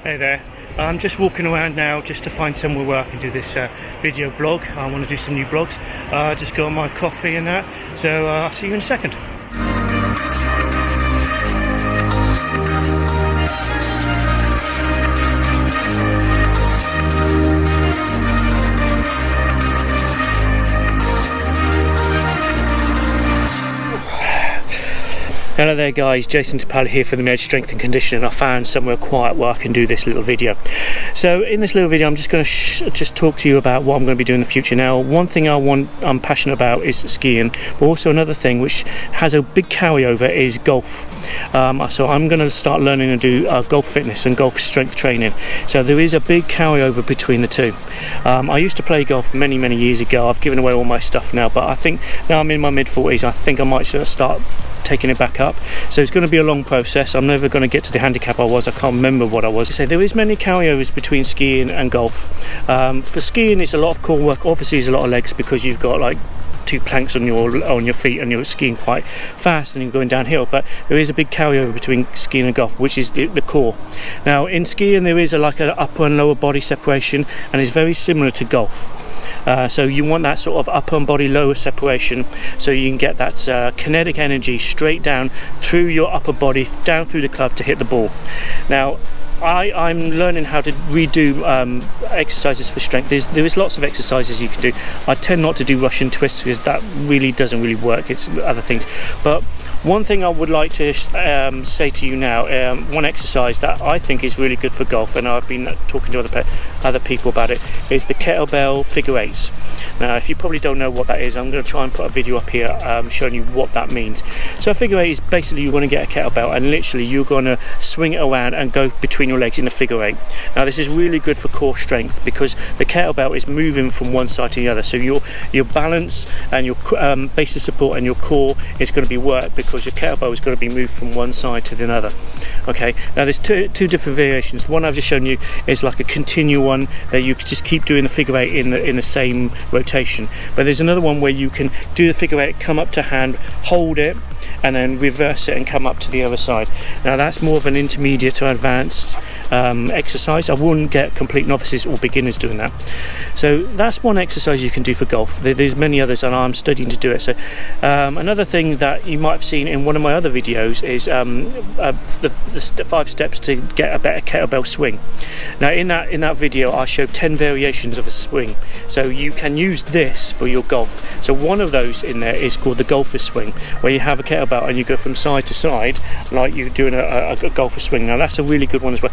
Hey there, I'm just walking around now just to find somewhere where I can do this video blog. I want to do some new blogs. Just got my coffee and that, so I'll see you in a second. Hello there guys, Jason Tapala here for the Edge Strength and Conditioning. I found somewhere quiet where I can do this little video. So in this little video I'm just going to just talk to you about what I'm going to be doing in the future. Now one thing I'm passionate about is skiing, but also another thing which has a big carryover is golf. So I'm going to start learning to do golf fitness and golf strength training. So there is a big carryover between the two. I used to play golf many years ago. I've given away all my stuff now, but I think now I'm in my mid-40s, I think I might sort of start taking it back up. So it's going to be a long process. I'm never going to get to the handicap I was. I can't remember what I was. So there is many carryovers between skiing and golf. For skiing it's a lot of core work, obviously it's a lot of legs because you've got like two planks on your feet and you're skiing quite fast and you're going downhill, but there is a big carryover between skiing and golf, which is the core. Now in skiing there is like an upper and lower body separation, and it's very similar to golf. So you want that sort of upper and body lower separation so you can get that kinetic energy straight down through your upper body, down through the club to hit the ball. Now I'm learning how to redo exercises for strength. There is lots of exercises you can do. I tend not to do Russian twists because that really doesn't really work. It's other things. But one thing I would like to say to you now, one exercise that I think is really good for golf, and I've been talking to other people about it, is the kettlebell figure eights. Now if you probably don't know what that is, I'm going to try and put a video up here showing you what that means. So a figure eight is basically you're going to get a kettlebell and literally you're going to swing it around and go between your legs in a figure eight. Now this is really good for core strength because the kettlebell is moving from one side to the other, so your balance and your base of support and your core is going to be worked because your kettlebell is going to be moved from one side to the other. Okay, now there's two different variations. One I've just shown you is like a continual one that you can just keep doing the figure eight in the same rotation, but there's another one where you can do the figure eight, come up to hand, hold it and then reverse it and come up to the other side. Now that's more of an intermediate to advanced exercise. I wouldn't get complete novices or beginners doing that. So that's one exercise you can do for golf. There's many others and I'm studying to do it. So another thing that you might have seen in one of my other videos is the 5 steps to get a better kettlebell swing. Now in that video I showed 10 variations of a swing, so you can use this for your golf. So one of those in there is called the golfer's swing, where you have a kettlebell and you go from side to side like you're doing a golfer swing. Now that's a really good one as well,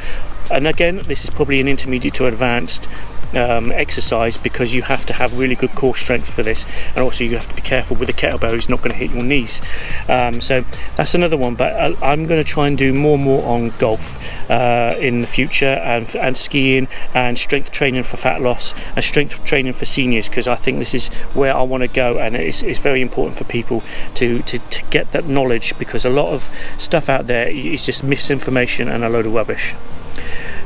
and again this is probably an intermediate to advanced exercise because you have to have really good core strength for this, and also you have to be careful with the kettlebell, it's not going to hit your knees. So that's another one, but I'm going to try and do more on golf in the future, and skiing and strength training for fat loss and strength training for seniors, because I think this is where I want to go, and it's very important for people to get that knowledge, because a lot of stuff out there is just misinformation and a load of rubbish.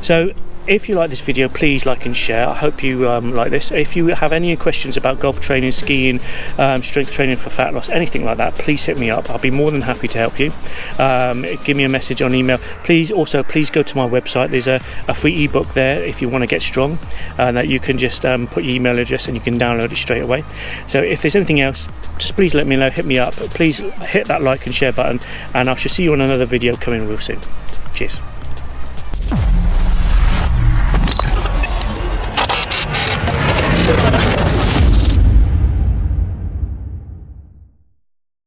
So if you like this video, please like and share. I hope you like this. If you have any questions about golf training, skiing, strength training for fat loss, anything like that, please hit me up. I'll be more than happy to help you. Give me a message on email. Please go to my website. There's a free ebook there if you want to get strong, that you can just put your email address and you can download it straight away. So if there's anything else, just please let me know, hit me up. Please hit that like and share button, and I shall see you on another video coming real soon. Cheers.